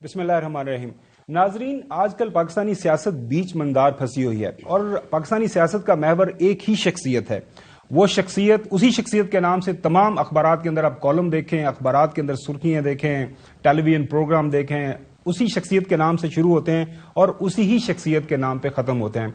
بسم اللہ الرحمن الرحیم. ناظرین، آج کل پاکستانی سیاست بیچ مندار پھنسی ہوئی ہے اور پاکستانی سیاست کا محور ایک ہی شخصیت ہے. وہ شخصیت، اسی شخصیت کے نام سے تمام اخبارات کے اندر آپ کالم دیکھیں، اخبارات کے اندر سرخیاں دیکھیں، ٹیلی ویژن پروگرام دیکھیں، اسی شخصیت کے نام سے شروع ہوتے ہیں اور اسی ہی شخصیت کے نام پہ ختم ہوتے ہیں.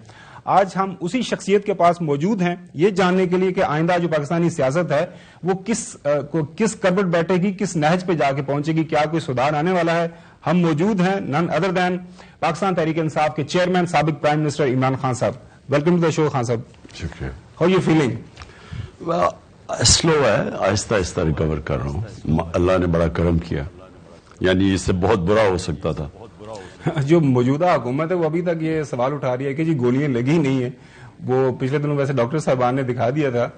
آج ہم اسی شخصیت کے پاس موجود ہیں یہ جاننے کے لیے کہ آئندہ جو پاکستانی سیاست ہے وہ کس کربٹ بیٹھے گی، کس نہج پہ جا کے پہنچے گی، کیا کوئی سدھار آنے والا ہے. ہم موجود ہیں نن ادر دین پاکستان تحریک انصاف کے چیئرمین سابق پرائم منسٹر عمران خان صاحب. ویلکم ٹو دا شو خان صاحب. شکریہ. How you feeling? سلو ہے، آہستہ آہستہ ریکور کر رہا ہوں. اللہ نے بڑا کرم کیا، یعنی اس سے بہت برا ہو سکتا تھا. جو موجودہ حکومت ہے وہ ابھی تک یہ سوال اٹھا رہی ہے کہ جی گولیاں لگی نہیں ہیں. وہ پچھلے دنوں ویسے ڈاکٹر صاحبان نے دکھا دیا تھا،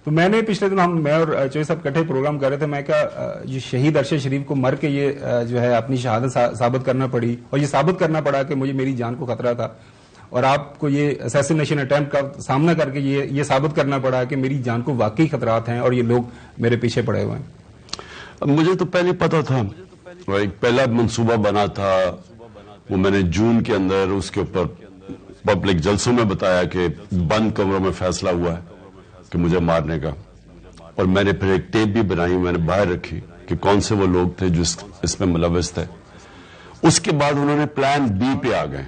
تو میں نے پچھلے دنوں میں اور چوہے صاحب کٹھے پروگرام کر رہے تھے. میں کہا یہ شہید ارشد شریف کو مر کے یہ جو ہے اپنی شہادت ثابت کرنا پڑی اور یہ ثابت کرنا پڑا کہ مجھے میری جان کو خطرہ تھا، اور آپ کو یہ اسیسینیشن اٹیمپٹ کا سامنا کر کے یہ ثابت کرنا پڑا کہ میری جان کو واقعی خطرات ہیں اور یہ لوگ میرے پیچھے پڑے ہوئے ہیں. مجھے تو پہلے پتا تھا، ایک پہلا منصوبہ بنا تھا، وہ میں نے جون کے اندر اس کے اوپر پبلک جلسوں میں بتایا کہ بند کمروں میں فیصلہ ہوا ہے کہ مجھے مارنے کا. اور میں نے پھر ایک ٹیپ بھی بنائی، میں نے باہر رکھی کہ کون سے وہ لوگ تھے جو اس میں ملوث تھے. اس کے بعد انہوں نے پلان بی پہ آ گئے.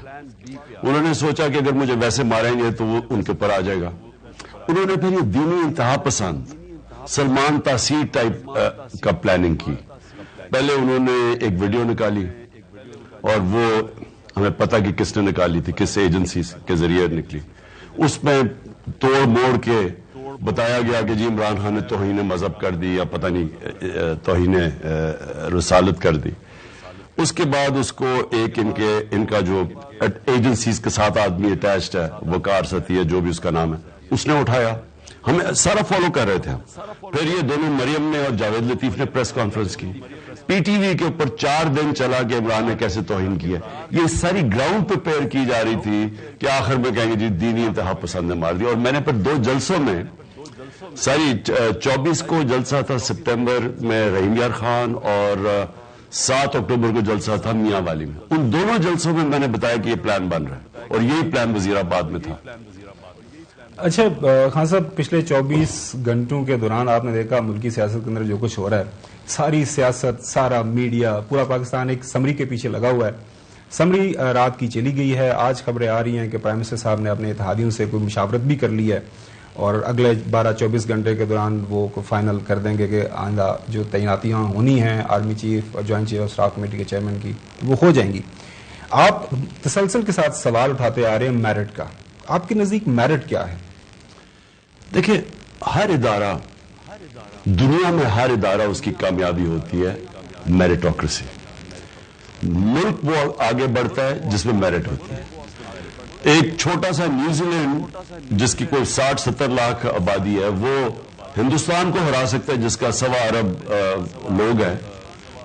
انہوں نے سوچا کہ اگر مجھے ویسے ماریں گے تو وہ ان کے اوپر آ جائے گا. انہوں نے پھر یہ دینی انتہا پسند سلمان تاثیر ٹائپ کا پلاننگ کی. پہلے انہوں نے ایک ویڈیو نکالی اور وہ ہمیں پتہ کہ کس نے نکالی تھی، کس ایجنسی کے ذریعے نکلی. اس میں توڑ موڑ کے بتایا گیا کہ جی عمران خان نے توہین مذہب کر دی یا پتہ نہیں توہین رسالت کر دی. اس کے بعد اس کو ایک ان کا جو ایجنسیز کے ساتھ آدمی اٹیچڈ ہے، وقار ستی ہے جو بھی اس کا نام ہے، اس نے اٹھایا. ہمیں سارا فالو کر رہے تھے. پھر یہ دونوں مریم نے اور جاوید لطیف نے پریس کانفرنس کی. پی ٹی وی کے اوپر 4 دن چلا کہ عمران نے کیسے توہین کیا. یہ ساری گراؤنڈ پریپیئر کی جا رہی تھی کہ آخر میں کہیں گے جی دینی انتہا پسند نے مار دیا. اور میں نے پھر 2 جلسوں میں ساری 24 کو جلسہ تھا سپٹمبر میں رحیم یار خان اور 7 اکتوبر کو جلسہ تھا میاں والی میں. ان دونوں جلسوں میں نے بتایا کہ یہ پلان بن رہا ہے اور یہی پلان وزیر آباد میں تھا. اچھا خان صاحب، پچھلے 24 گھنٹوں کے دوران آپ نے دیکھا ملکی سیاست کے اندر جو کچھ ہو رہا ہے، ساری سیاست، سارا میڈیا، پورا پاکستان ایک سمری کے پیچھے لگا ہوا ہے. سمری رات کی چلی گئی ہے. آج خبریں آ رہی ہیں کہ پرائم منسٹر صاحب نے اپنے اتحادیوں سے کوئی مشاورت بھی کر لی ہے اور اگلے 12-24 گھنٹے کے دوران وہ فائنل کر دیں گے کہ آئندہ جو تعیناتیاں ہونی ہیں آرمی چیف اور joint chief of staff committee کے چیئرمین کی، وہ ہو جائیں گی. آپ تسلسل کے ساتھ سوال اٹھاتے آ رہے ہیں میرٹ کا. آپ کے نزدیک میرٹ کیا ہے؟ دیکھیں، ہر ادارہ، دنیا میں ہر ادارہ اس کی کامیابی ہوتی ہے میرٹوکریسی. ملک وہ آگے بڑھتا ہے جس میں میرٹ ہوتی ہے. ایک چھوٹا سا نیوزی لینڈ جس کی کوئی 60-70 لاکھ آبادی ہے، وہ ہندوستان کو ہرا سکتا ہے جس کا 1.25 ارب لوگ ہیں،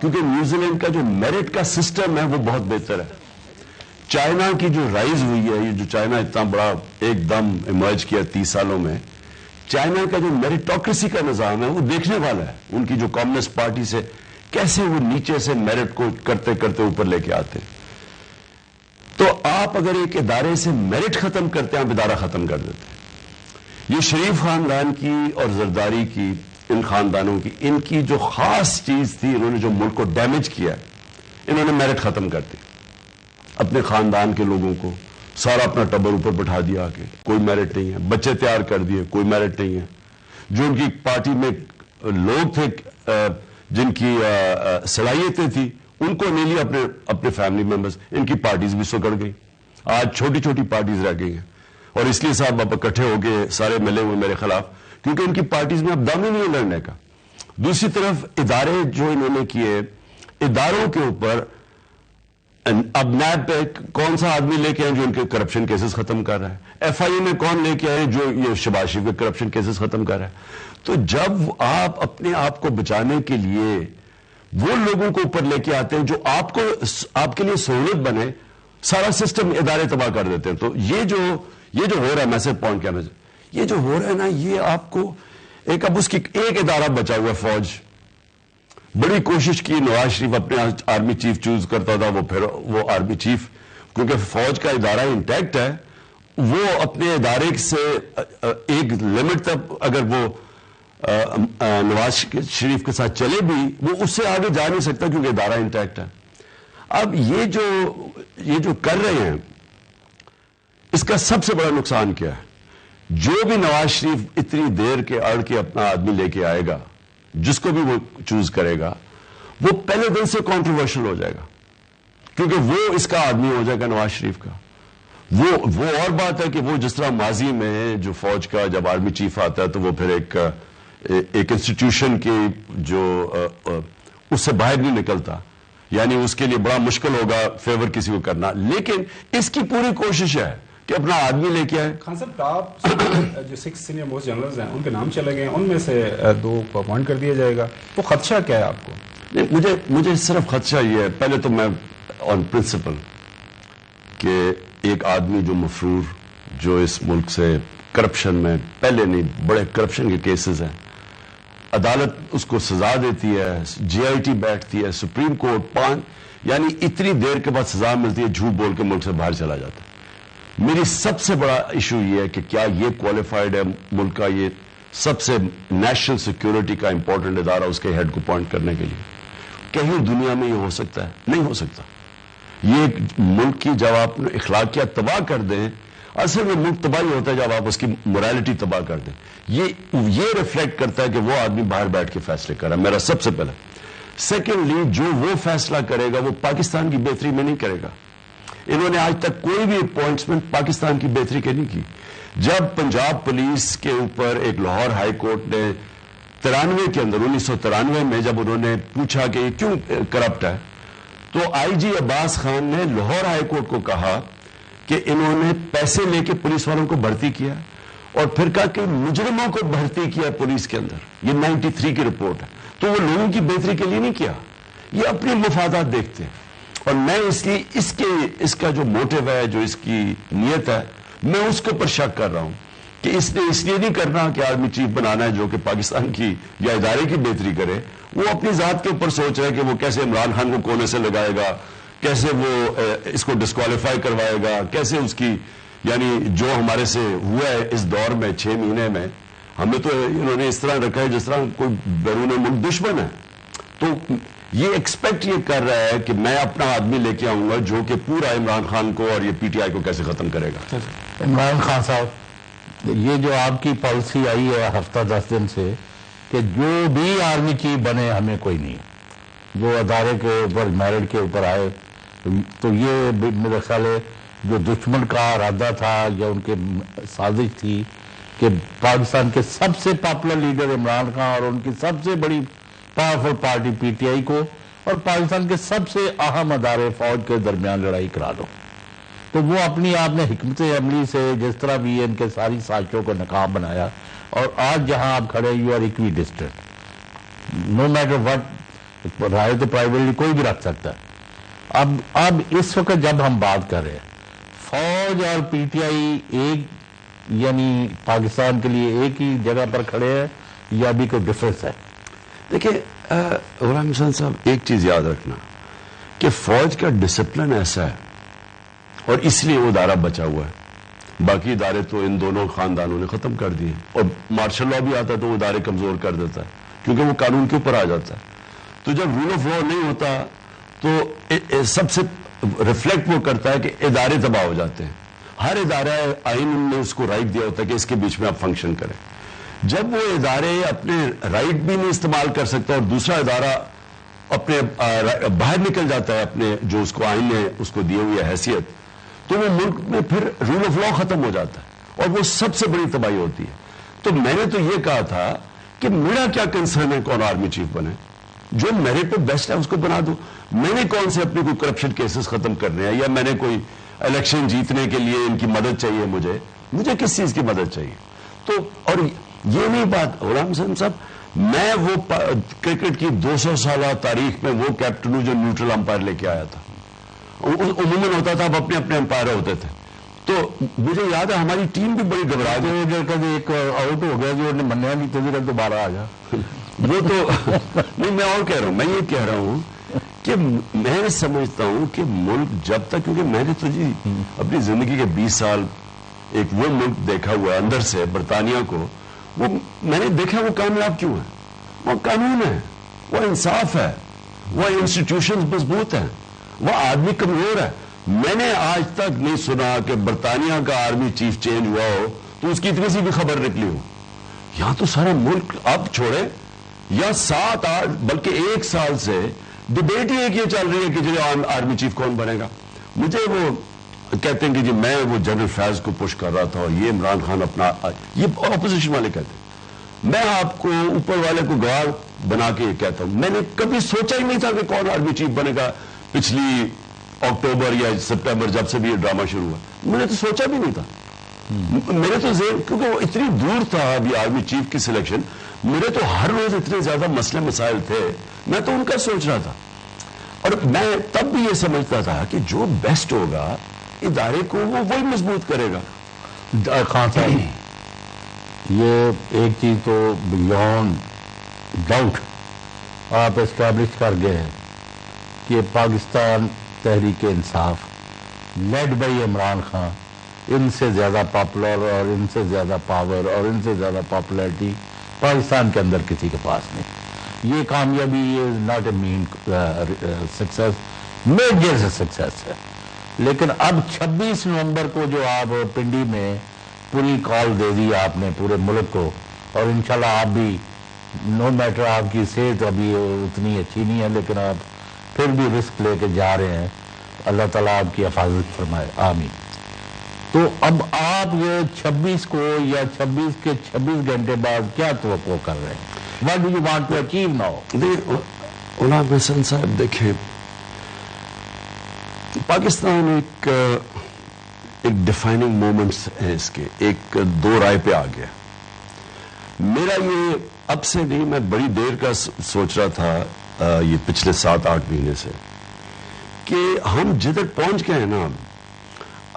کیونکہ نیوزی لینڈ کا جو میرٹ کا سسٹم ہے وہ بہت بہتر ہے. چائنا کی جو رائز ہوئی ہے، یہ جو چائنا اتنا بڑا ایک دم ایمرج کیا 30 سالوں میں، چائنا کا جو میرٹوکریسی کا نظام ہے وہ دیکھنے والا ہے. ان کی جو کمیونسٹ پارٹی سے کیسے وہ نیچے سے میرٹ کو کرتے کرتے اوپر لے کے آتے. تو آپ اگر ایک ادارے سے میرٹ ختم کرتے ہیں، آپ ادارہ ختم کر دیتے ہیں. یہ شریف خاندان کی اور زرداری کی، ان خاندانوں کی، ان کی جو خاص چیز تھی، انہوں نے جو ملک کو ڈیمیج کیا، انہوں نے میرٹ ختم کر دی. اپنے خاندان کے لوگوں کو سارا اپنا ٹبر اوپر بٹھا دیا کہ کوئی میرٹ نہیں ہے. بچے تیار کر دیے، کوئی میرٹ نہیں ہے. جو ان کی پارٹی میں لوگ تھے جن کی صلاحیتیں تھیں، ان کو نہیں لیا اپنے فیملی ممبرز. ان کی پارٹیز بھی سکڑ گئی. آج چھوٹی چھوٹی پارٹیز رہ گئی ہیں اور اس لیے صاحب اب اکٹھے ہو کے سارے ملے ہوئے میرے خلاف، کیونکہ ان کی پارٹیز میں اب دم ہی نہیں ہے لڑنے کا. دوسری طرف ادارے جو انہوں نے کیے، اداروں کے اوپر اب نیب پہ کون سا آدمی لے کے آئے جو ان کے کرپشن کیسز ختم کر رہا ہے؟ ایف آئی اے میں کون لے کے آئے جو یہ شہباز شریف کے کرپشن کیسز ختم کر رہا ہے؟ تو جب آپ اپنے آپ کو بچانے کے لیے وہ لوگوں کو اوپر لے کے آتے ہیں جو آپ کے لیے سہولت بنے، سارا سسٹم ادارے تباہ کر دیتے ہیں. تو یہ جو ہو رہا ہے، میسج پوائنٹ کیا یہ جو ہو رہا ہے نا، یہ آپ کو اب اس کی ایک ادارہ بچا ہوا ہے، فوج. بڑی کوشش کی نواز شریف اپنے آرمی چیف چوز کرتا تھا, وہ آرمی چیف کیونکہ فوج کا ادارہ انٹیکٹ ہے, وہ اپنے ادارے سے ایک لمٹ تک اگر وہ نواز شریف کے ساتھ چلے بھی, وہ اس سے آگے جا نہیں سکتا کیونکہ ادارہ انٹیکٹ ہے. اب یہ جو کر رہے ہیں, اس کا سب سے بڑا نقصان کیا ہے؟ جو بھی نواز شریف اتنی دیر کے اڑ کے اپنا آدمی لے کے آئے گا, جس کو بھی وہ چوز کرے گا, وہ پہلے دن سے کنٹروورشل ہو جائے گا, کیونکہ وہ اس کا آدمی ہو جائے گا نواز شریف کا. وہ اور بات ہے کہ وہ جس طرح ماضی میں جو فوج کا جب آرمی چیف آتا ہے تو وہ پھر ایک انسٹیٹیوشن کی جو اس سے باہر نہیں نکلتا, یعنی اس کے لیے بڑا مشکل ہوگا فیور کسی کو کرنا, لیکن اس کی پوری کوشش ہے کہ اپنا آدمی لے کے آئے. خان صاحب, ٹاپ جو 6 سینئر موسٹ جنرلز ہیں ان کے نام چلے گئے, ان میں سے 2 کو اپوائنٹ کر دیا جائے گا, وہ خدشہ کیا ہے آپ کو؟ نہیں, مجھے صرف خدشہ یہ ہے, پہلے تو میں آن پرنسپل کہ ایک آدمی جو مفرور, جو اس ملک سے کرپشن میں پہلے نہیں بڑے کرپشن کے کیسز ہیں, عدالت اس کو سزا دیتی ہے, جے آئی ٹی بیٹھتی ہے, سپریم کورٹ یعنی اتنی دیر کے بعد سزا ملتی ہے, جھوٹ بول کے ملک سے باہر چلا جاتا ہے. میری سب سے بڑا ایشو یہ ہے کہ کیا یہ کوالیفائڈ ہے ملک کا یہ سب سے نیشنل سیکیورٹی کا امپورٹنٹ ادارہ اس کے ہیڈ کو اپوائنٹ کرنے کے لیے؟ کہیں دنیا میں یہ ہو سکتا ہے؟ نہیں ہو سکتا. یہ ملک کی جب آپ اخلاقیات تباہ کر دیں, اصل میں ملک تباہی ہوتا ہے جب آپ اس کی موریلٹی تباہ کر دیں. یہ ریفلیکٹ کرتا ہے کہ وہ آدمی باہر بیٹھ کے فیصلے کر رہا ہے, میرا سب سے پہلا. سیکنڈلی, جو وہ فیصلہ کرے گا وہ پاکستان کی بہتری میں نہیں کرے گا. انہوں نے آج تک کوئی بھی اپوائنٹمنٹ پاکستان کی بہتری کے نہیں کی. جب پنجاب پولیس کے اوپر ایک لاہور ہائی کورٹ نے 93 کے اندر 1993 میں جب انہوں نے پوچھا کہ یہ کیوں کرپٹ ہے, تو آئی جی عباس خان نے لاہور ہائی کورٹ کو کہا کہ انہوں نے پیسے لے کے پولیس والوں کو بھرتی کیا, اور پھر کہا کہ مجرموں کو بھرتی کیا پولیس کے اندر. یہ 93 کی رپورٹ ہے. تو وہ لوگوں کی بہتری کے لیے نہیں کیا, یہ اپنے مفادات دیکھتے ہیں. اور میں اس لیے اس کا جو موٹیو ہے, جو اس کی نیت ہے, میں اس کے اوپر شک کر رہا ہوں کہ اس نے اس لیے نہیں کرنا کہ آرمی چیف بنانا ہے جو کہ پاکستان کی یا ادارے کی بہتری کرے. وہ اپنی ذات کے اوپر سوچ رہا ہے کہ وہ کیسے عمران خان کو کونے سے لگائے گا, کیسے وہ اس کو ڈسکوالیفائی کروائے گا, کیسے اس کی یعنی جو ہمارے سے ہوا ہے اس دور میں 6 مہینے میں, ہمیں تو انہوں نے اس طرح رکھا ہے جس طرح کوئی بیرون ملک دشمن ہے. تو یہ ایکسپیکٹ یہ کر رہا ہے کہ میں اپنا آدمی لے کے آؤں گا جو کہ پورا عمران خان کو اور یہ پی ٹی آئی کو کیسے ختم کرے گا. عمران خان صاحب, یہ جو آپ کی پالیسی آئی ہے ہفتہ 10 دن سے کہ جو بھی آرمی چیف بنے ہمیں کوئی نہیں, جو ادارے کے اوپر میرٹ کے اوپر آئے, تو یہ میرا خیال ہے جو دشمن کا ارادہ تھا یا ان کے سازش تھی کہ پاکستان کے سب سے پاپولر لیڈر عمران خان اور ان کی سب سے بڑی powerful party P T I کو اور پاکستان کے سب سے اہم ادارے فوج کے درمیان لڑائی کرا دو. تو وہ اپنی آپ نے حکمت عملی سے جس طرح بھی ان کے ساری سازشوں کو ناکام بنایا, اور آج جہاں آپ کھڑے you are equidistant, no matter what, رائے تو پرائیویٹلی کوئی بھی رکھ سکتا ہے. اب اس وقت جب ہم بات کر رہے ہیں فوج اور پی ٹی آئی ایک یعنی پاکستان کے لیے ایک ہی جگہ پر کھڑے ہیں یا بھی کوئی ڈفرینس ہے؟ دیکھیں غلام حسین صاحب, ایک چیز یاد رکھنا کہ فوج کا ڈسپلن ایسا ہے اور اس لیے وہ ادارہ بچا ہوا ہے. باقی ادارے تو ان دونوں خاندانوں نے ختم کر دیے, اور مارشل لا بھی آتا ہے تو وہ ادارے کمزور کر دیتا ہے کیونکہ وہ قانون کے اوپر آ جاتا ہے. تو جب رول آف لا نہیں ہوتا تو سب سے ریفلیکٹ وہ کرتا ہے کہ ادارے تباہ ہو جاتے ہیں. ہر ادارہ آئین نے اس کو رائٹ دیا ہوتا ہے کہ اس کے بیچ میں آپ فنکشن کریں. جب وہ ادارے اپنے رائٹ بھی نہیں استعمال کر سکتا اور دوسرا ادارہ اپنے باہر نکل جاتا ہے اپنے جو اس کو آئین نے اس کو دیے ہوئی حیثیت, تو وہ ملک میں پھر رول آف لا ختم ہو جاتا ہے اور وہ سب سے بڑی تباہی ہوتی ہے. تو میں نے تو یہ کہا تھا کہ میرا کیا کنسرن ہے کون آرمی چیف بنے, جو میرٹ پہ بیسٹ ہے اس کو بنا دو. میں نے کون سے اپنے کوئی کرپشن کیسز ختم کرنے ہیں, یا میں نے کوئی الیکشن جیتنے کے لیے ان کی مدد چاہیے, مجھے کس چیز کی مدد چاہیے. تو اور یہ نہیں بات غلام حسین صاحب, میں وہ کرکٹ کی 200 سالہ تاریخ میں وہ کیپٹن ہوں جو نیوٹرل امپائر لے کے آیا تھا. عموماً ہوتا تھا اب اپنے اپنے امپائر ہوتے تھے. تو مجھے یاد ہے ہماری ٹیم بھی بڑی گھبرا گئی, ایک آؤٹ ہو گیا جو منیا نہیں تو دوبارہ آ جا. وہ تو نہیں، میں اور کہہ رہا ہوں، میں یہ کہہ رہا ہوں کہ میں سمجھتا ہوں کہ ملک جب تک، کیونکہ میں نے تو جی اپنی زندگی کے 20 سال ایک وہ ملک دیکھا ہوا ہے اندر سے، برطانیہ کو، وہ میں نے دیکھا وہ کامیاب کیوں ہے، وہ قانون ہے، وہ انصاف ہے، وہ انسٹیٹیوشنز مضبوط ہیں، وہ آدمی کمزور ہے. میں نے آج تک نہیں سنا کہ برطانیہ کا آرمی چیف چینج ہوا ہو تو اس کی اتنی سی بھی خبر نکلی ہو. یہاں تو سارا ملک اب چھوڑے یا 7-8 بلکہ 1 سال سے ڈبیٹ ہی ایک یہ چل رہی ہے کہ جو آرمی چیف کون بنے گا. مجھے وہ کہتے ہیں کہ جی میں وہ جنرل فیض کو پش کر رہا تھا اور یہ عمران خان اپنا، یہ اپوزیشن والے کہتے ہیں. میں آپ کو اوپر والے کو گواہ بنا کے یہ کہتا ہوں، میں نے کبھی سوچا ہی نہیں تھا کہ کون آرمی چیف بنے گا. پچھلی اکتوبر یا سپٹمبر جب سے بھی یہ ڈرامہ شروع ہوا، میں نے تو سوچا بھی نہیں تھا. میرے تو ذہن، کیونکہ وہ اتنی دور تھا ابھی آرمی چیف کی سلیکشن، میرے تو ہر روز اتنے زیادہ مسئلے مسائل تھے، میں تو ان کا سوچ رہا تھا. اور میں تب بھی یہ سمجھتا تھا کہ جو بیسٹ ہوگا ادارے کو وہ وہی مضبوط کرے گا. خان صاحب، یہ ایک چیز تو بیونڈ ڈاؤٹ آپ اسٹیبلش کر گئے ہیں کہ پاکستان تحریک انصاف لیڈ بائی عمران خان ان سے زیادہ پاپولر اور ان سے زیادہ پاور اور ان سے زیادہ پاپولیرٹی پاکستان کے اندر کسی کے پاس نہیں. یہ کامیابی is not a main success, major success ہے. لیکن اب 26 نومبر کو جو آپ پنڈی میں پوری کال دے دی آپ نے پورے ملک کو، اور انشاءاللہ آپ بھی، نو میٹر آپ کی صحت ابھی اتنی اچھی نہیں ہے لیکن آپ پھر بھی رسک لے کے جا رہے ہیں، اللہ تعالیٰ آپ کی حفاظت فرمائے، آمین. تو اب آپ یہ 26 کو یا 26 کے 26 گھنٹے بعد کیا توقع کر رہے ہیں؟ What do you want to achieve now? Ghulam Hassan صاحب دیکھیں، پاکستان ایک ڈیفائننگ مومنٹس ہے اس کے، ایک دو رائے پہ آ گیا. میرا یہ اب سے نہیں، میں بڑی دیر کا سوچ رہا تھا یہ پچھلے 7-8 مہینے سے کہ ہم جدھر پہنچ گئے ہیں نا،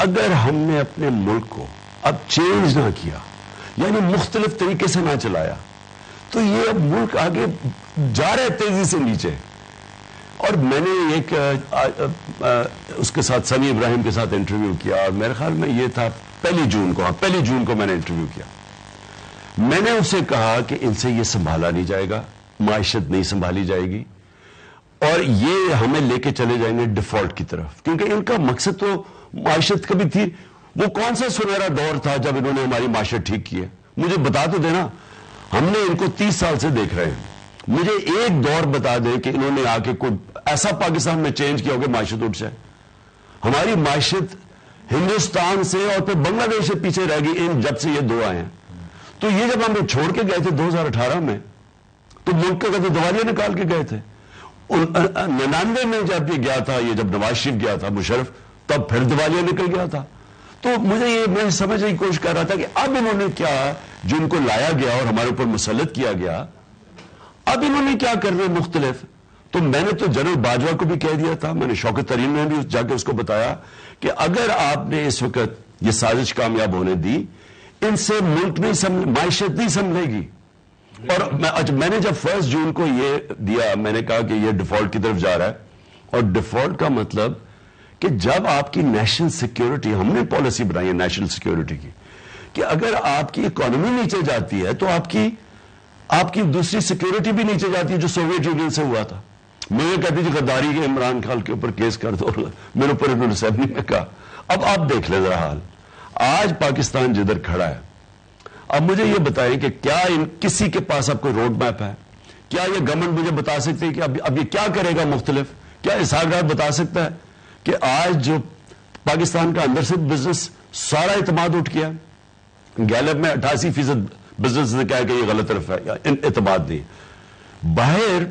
اگر ہم نے اپنے ملک کو اب چینج نہ کیا، یعنی مختلف طریقے سے نہ چلایا، تو یہ اب ملک آگے جا رہے تیزی سے نیچے. اور میں نے ایک اس کے ساتھ سنی ابراہیم کے ساتھ انٹرویو کیا، اور میرے خیال میں یہ تھا 1 جون کو میں نے انٹرویو کیا. میں نے اسے کہا کہ ان سے یہ سنبھالا نہیں جائے گا، معیشت نہیں سنبھالی جائے گی، اور یہ ہمیں لے کے چلے جائیں گے ڈیفالٹ کی طرف. کیونکہ ان کا مقصد تو معیشت کبھی تھی، وہ کون سا سنہرا دور تھا جب انہوں نے ہماری معیشت ٹھیک کی ہے؟ مجھے بتا تو دینا. ہم نے ان کو 30 سال سے دیکھ رہے ہیں، مجھے ایک دور بتا دے کہ انہوں نے آ کے کوئی ایسا پاکستان میں چینج کیا ہو کہ معیشت اٹھ جائے. ہماری معیشت ہندوستان سے اور پھر بنگلہ دیش سے پیچھے رہ گئی جب سے یہ دو آئے ہیں. تو یہ جب ہمیں چھوڑ کے گئے تھے 2018 میں، تو ملک کا دیوالیاں نکال کے گئے تھے. 99 میں جب یہ گیا تھا، یہ جب نواز شریف گیا تھا مشرف، تب پھر دیوالیاں نکل گیا تھا. تو مجھے یہ، میں سمجھنے کی کوشش کر رہا تھا کہ اب انہوں نے کیا، جو ان کو لایا گیا اور ہمارے اوپر مسلط کیا گیا، اب انہوں نے کیا کر رہے مختلف. تو میں نے تو جنرل باجوہ کو بھی کہہ دیا تھا، میں نے شوکت ترین میں بھی جا کے اس کو بتایا کہ اگر آپ نے اس وقت یہ سازش کامیاب ہونے دی، ان سے ملک نہیں معیشت نہیں سنبھلے گی. اور میں نے جب 1 جون کو یہ دیا، میں نے کہا کہ یہ ڈیفالٹ کی طرف جا رہا ہے. اور ڈیفالٹ کا مطلب کہ جب آپ کی نیشنل سیکیورٹی، ہم نے پالیسی بنائی ہے نیشنل سیکیورٹی کی، کہ اگر آپ کی اکانومی نیچے جاتی ہے تو آپ کی دوسری سیکیورٹی بھی نیچے جاتی ہے، جو سوویت یونین سے ہوا تھا. مجھے کہتی تھی غداری کے عمران خان کے اوپر کیس کر دو، میرے اوپر انہوں نے اسمبلی میں کہا. اب آپ دیکھ لیں ذرا حال، آج پاکستان جدھر کھڑا ہے. اب مجھے یہ بتائیں کہ کیا کسی کے پاس اب کوئی روڈ میپ ہے؟ کیا یہ گورنمنٹ مجھے بتا سکتے ہیں کہ اب یہ کیا کرے گا مختلف؟ کیا اسحاق ڈار بتا سکتا ہے کہ آج جو پاکستان کا اندر سے بزنس سارا اعتماد اٹھ گیا؟ گیلپ میں 88% بزنس نے کہا کہ یہ غلط طرف ہے، اعتماد نہیں. باہر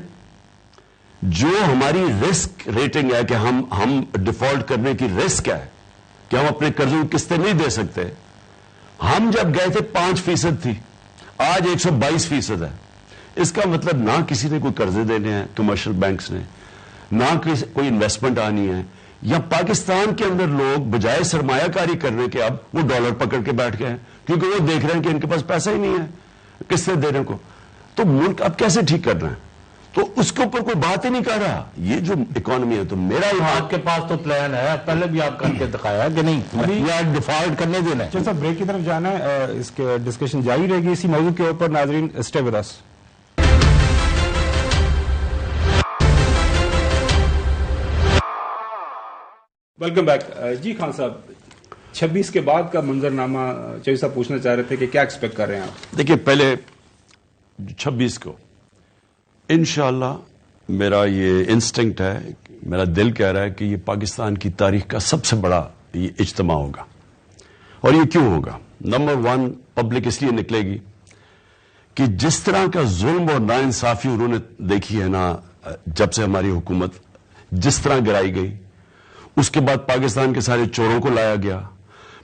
جو ہماری رسک ریٹنگ ہے کہ ہم ڈیفالٹ کرنے کی رسک ہے کہ ہم اپنے قرضوں کی قسطیں نہیں دے سکتے، ہم جب گئے تھے 5% تھی، آج 122% ہے. اس کا مطلب نہ کسی نے کوئی قرضے دینے ہیں کمرشل بینکس نے، نہ کوئی انویسٹمنٹ آنی ہے، یا پاکستان کے اندر لوگ بجائے سرمایہ کاری کرنے کے اب وہ ڈالر پکڑ کے بیٹھ گئے ہیں کیونکہ وہ دیکھ رہے ہیں کہ ان کے پاس پیسہ ہی نہیں ہے قسطیں دینے کو. تو ملک اب کیسے ٹھیک کرنا ہے؟ تو اس کے اوپر کوئی بات ہی نہیں کر رہا. یہ جو اکانومی ہے تو میرا آپ کے پاس تو پلان ہے, پہلے بھی آپ کر کے دکھایا کہ نہیں, یا ڈیفالٹ کرنے دینا ہے. چل صاحب بریک کی طرف جانا ہے, اس کے ڈسکشن جاری رہے گی اسی موضوع کے اوپر. ناظرین stay with us. Welcome back. جی خان صاحب, 26 کے بعد کا منظرنامہ چوہدری صاحب پوچھنا چاہ رہے تھے کہ کیا ایکسپیکٹ کر رہے ہیں آپ؟ دیکھیے, پہلے 26 کو انشاءاللہ میرا یہ انسٹنکٹ ہے, میرا دل کہہ رہا ہے کہ یہ پاکستان کی تاریخ کا سب سے بڑا یہ اجتماع ہوگا. اور یہ کیوں ہوگا؟ نمبر 1, پبلک اس لیے نکلے گی کہ جس طرح کا ظلم اور ناانصافی انہوں نے دیکھی ہے نا, جب سے ہماری حکومت جس طرح گرائی گئی, اس کے بعد پاکستان کے سارے چوروں کو لایا گیا,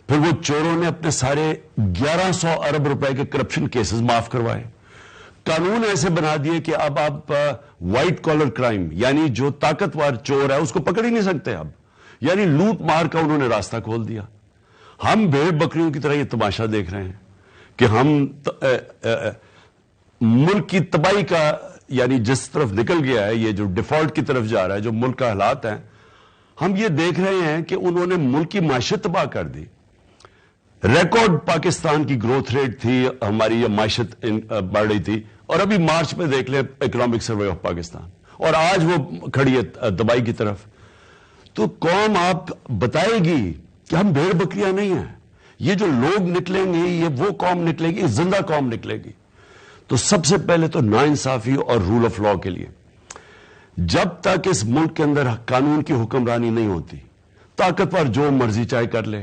پھر وہ چوروں نے اپنے سارے 1100 ارب روپے کے کرپشن کیسز معاف کروائے, قانون ایسے بنا دیے کہ اب آپ وائٹ کالر کرائم یعنی جو طاقتور چور ہے اس کو پکڑ ہی نہیں سکتے اب, یعنی لوٹ مار کا انہوں نے راستہ کھول دیا. ہم بھیڑ بکریوں کی طرح یہ تماشا دیکھ رہے ہیں کہ ہم ملک کی تباہی کا, یعنی جس طرف نکل گیا ہے یہ جو ڈیفالٹ کی طرف جا رہا ہے, جو ملک کا حالات ہیں, ہم یہ دیکھ رہے ہیں کہ انہوں نے ملک کی معیشت تباہ کر دی. ریکارڈ پاکستان کی گروتھ ریٹ تھی, ہماری یہ معیشت بڑھ رہی تھی, اور ابھی مارچ میں دیکھ لیں اکنامک سروے آف پاکستان, اور آج وہ کھڑی ہے تباہی کی طرف. تو قوم آپ بتائے گی کہ ہم بھیڑ بکریاں نہیں ہیں, یہ جو لوگ نکلیں گے یہ وہ قوم نکلے گی, زندہ قوم نکلے گی. تو سب سے پہلے تو ناانصافی اور رول آف لاء کے لیے, جب تک اس ملک کے اندر قانون کی حکمرانی نہیں ہوتی, طاقتور جو مرضی چاہے کر لے.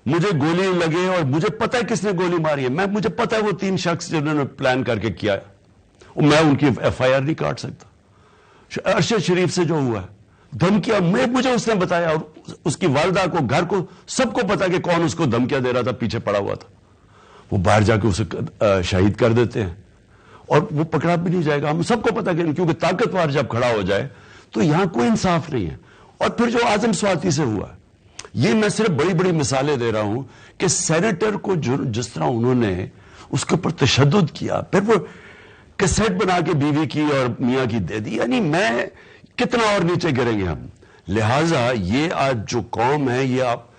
مجھے گولی لگے اور مجھے پتہ ہے کس نے گولی ماری ہے, مجھے پتہ ہے وہ 3 شخص جنہوں نے پلان کر کے کیا ہے, میں ان کی FIR نہیں کاٹ سکتا. ارشد شریف سے جو ہوا ہے, دھمکیاں مجھے اس نے بتایا, اور اس کی والدہ کو, گھر کو, سب کو پتا کہ کون اس کو دھمکیاں دے رہا تھا, پیچھے پڑا ہوا تھا. وہ باہر جا کے اسے شہید کر دیتے ہیں اور وہ پکڑا بھی نہیں جائے گا. ہم سب کو پتا کہ کیونکہ طاقتور جب کھڑا ہو جائے تو یہاں کوئی انصاف نہیں ہے. اور پھر جو اعظم سواتی سے ہوا ہے, یہ میں صرف بڑی بڑی مثالیں دے رہا ہوں کہ سینیٹر کو جس طرح انہوں نے اس کے اوپر تشدد کیا, پھر وہ کیسٹ بنا کے بیوی کی اور میاں کی دے دی, یعنی میں کتنا اور نیچے گریں گے ہم. لہٰذا یہ آج جو قوم ہے, یہ آپ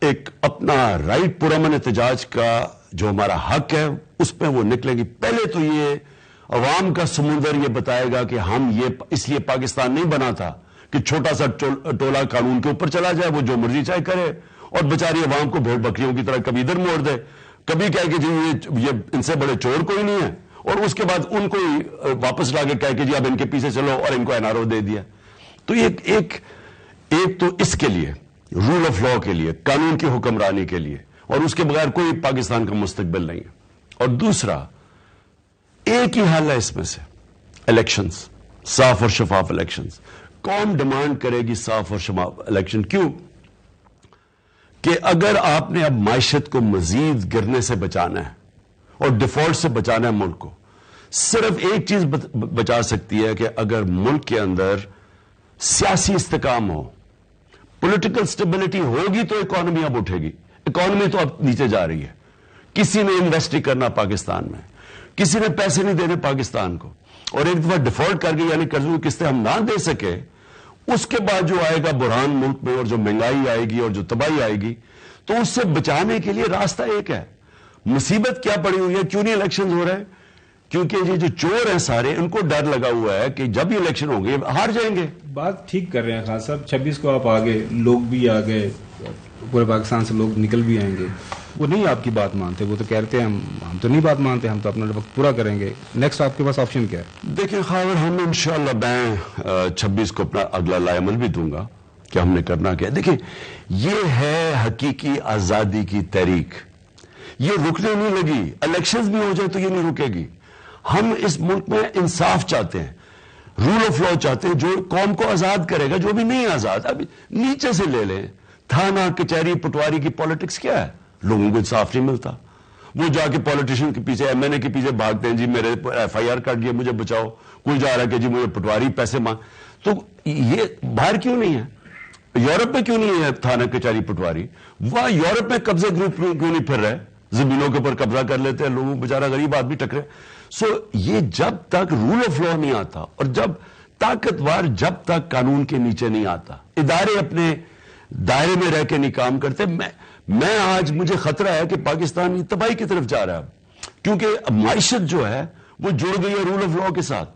ایک اپنا رائٹ پرامن احتجاج کا جو ہمارا حق ہے اس پہ وہ نکلے گی. پہلے تو یہ عوام کا سمندر یہ بتائے گا کہ ہم یہ اس لیے پاکستان نہیں بنا تھا کہ چھوٹا سا ٹولہ قانون کے اوپر چلا جائے, وہ جو مرضی چاہے کرے, اور بیچاری عوام کو بھیڑ بکریوں کی طرح کبھی ادھر موڑ دے, کبھی کہے کہ جی یہ ان سے بڑے چور کوئی نہیں ہے, اور اس کے بعد ان کو واپس لا کے کہے کہ جی اب ان کے پیچھے چلو, اور ان کو NRO دے دیا. تو یہ ایک تو اس کے لیے رول آف لاء کے لیے, قانون کی حکمرانی کے لیے, اور اس کے بغیر کوئی پاکستان کا مستقبل نہیں ہے. اور دوسرا ایک ہی حل ہے اس میں سے, الیکشنز, صاف اور شفاف الیکشنز. قوم ڈیمانڈ کرے گی صاف اور شفاف الیکشن. کیوں؟ کہ اگر آپ نے اب معیشت کو مزید گرنے سے بچانا ہے اور ڈیفالٹ سے بچانا ہے ملک کو, صرف ایک چیز بچا سکتی ہے کہ اگر ملک کے اندر سیاسی استحکام ہو, پولیٹیکل سٹیبلٹی ہوگی تو اکانومی اب اٹھے گی. اکانومی تو اب نیچے جا رہی ہے, کسی نے انویسٹ نہیں کرنا پاکستان میں, کسی نے پیسے نہیں دینے پاکستان کو, اور ایک دفعہ ڈیفالٹ کر گئی یعنی قرضوں کی قسطیں ہم نہ دے سکے, اس کے بعد جو آئے گا بحران ملک میں, اور جو مہنگائی آئے گی اور جو تباہی آئے گی, تو اس سے بچانے کے لیے راستہ ایک ہے. مصیبت کیا پڑی ہوئی ہے, کیوں نہیں الیکشن ہو رہے ہیں؟ کیونکہ یہ جو چور ہیں سارے, ان کو ڈر لگا ہوا ہے کہ جب ہی الیکشن ہوں گے ہار جائیں گے. بات ٹھیک کر رہے ہیں خان صاحب, 26 کو آپ آگے, لوگ بھی آ گئے, پورے پاکستان سے لوگ نکل بھی آئیں گے. وہ نہیں آپ کی بات مانتے, وہ تو کہتے ہیں ہم تو نہیں بات مانتے, ہم تو اپنا وقت پورا کریں گے. نیکسٹ آپ کے پاس آپشن کیا ہے؟ دیکھیں خاور, ہم انشاءاللہ میں 26 کو اپنا اگلا لائے عمل بھی دوں گا کہ ہم نے کرنا کیا. دیکھیں یہ ہے حقیقی آزادی کی تحریک, یہ رکنے نہیں لگی. الیکشنز بھی ہو جائے تو یہ نہیں رکے گی. ہم اس ملک میں انصاف چاہتے ہیں, رول آف لاء چاہتے ہیں, جو قوم کو آزاد کرے گا. جو بھی نہیں آزاد, ابھی نیچے سے لے لیں, تھانہ کچہری پٹواری کی پالیٹکس کیا ہے, لوگوں کو انصاف نہیں ملتا. وہ جا کے پولیٹیشین کے پیچھے, MNA کے پیچھے بھاگتے ہیں, جی میرے FIR کٹ گیا مجھے بچاؤ. کوئی جا رہا ہے کہ جی مجھے پٹواری پیسے مانگ. تو یہ باہر کیوں نہیں ہے, یورپ میں کیوں نہیں ہے تھانہ کچہری پٹواری؟ وہ یورپ میں قبضے گروپ کیوں نہیں پھر رہے, زمینوں کے اوپر قبضہ کر لیتے ہیں, لوگوں بیچارہ غریب آدمی ٹکرے. سو یہ جب تک رول آف لا نہیں آتا اور جب طاقتور جب تک قانون کے نیچے نہیں آتا, ادارے اپنے دائرے میں رہ کے نہیں کام کرتے, میں آج مجھے خطرہ ہے کہ پاکستان تباہی کی طرف جا رہا ہے, کیونکہ معیشت جو ہے وہ جڑ گئی ہے رول آف لا کے ساتھ.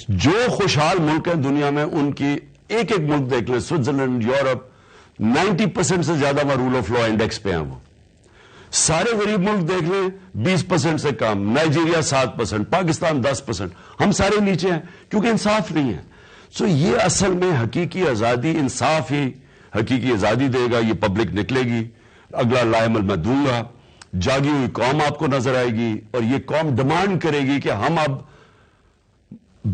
جو خوشحال ملک ہیں دنیا میں ان کی ایک ایک ملک دیکھ لیں, سوئٹزرلینڈ, یورپ, 90% سے زیادہ وہ رول آف لا انڈیکس پہ ہیں. وہ سارے غریب ملک دیکھ لیں 20% سے کم, نائجیریا 7%, پاکستان 10%, ہم سارے نیچے ہیں کیونکہ انصاف نہیں ہے. سو یہ اصل میں حقیقی آزادی, انصاف ہی حقیقی آزادی دے گا. یہ پبلک نکلے گی, اگلا لائے عمل میں دوں گا, جاگی ہوئی قوم آپ کو نظر آئے گی, اور یہ قوم ڈیمانڈ کرے گی کہ ہم اب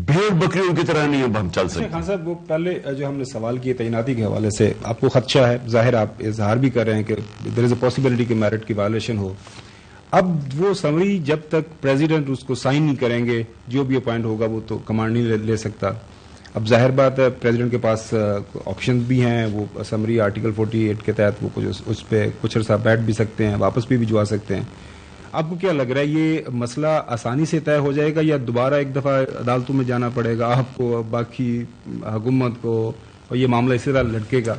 بھیڑ بکریوں کی طرح نہیں اب ہم چل سکتے. خان صاحب, وہ پہلے جو ہم نے سوال کیے تعیناتی کے حوالے سے, آپ کو خدشہ ہے, ظاہر آپ اظہار بھی کر رہے ہیں کہ دیر از اے پاسبلٹی کہ میرٹ کی وائلیشن ہو. اب وہ سمری جب تک پریزیڈنٹ اس کو سائن نہیں کریں گے, جو بھی اپوائنٹ ہوگا وہ تو کمانڈ نہیں لے سکتا. اب ظاہر بات ہے پریزیڈنٹ کے پاس آپشن بھی ہیں, وہ سمری آرٹیکل 48 کے تحت وہ اس پہ کچھ عرصہ بیٹھ بھی سکتے ہیں, واپس بھی بھجوا سکتے ہیں. آپ کو کیا لگ رہا ہے یہ مسئلہ آسانی سے طے ہو جائے گا یا دوبارہ ایک دفعہ عدالتوں میں جانا پڑے گا آپ کو, باقی حکومت کو, اور یہ معاملہ اسی طرح لٹکے گا؟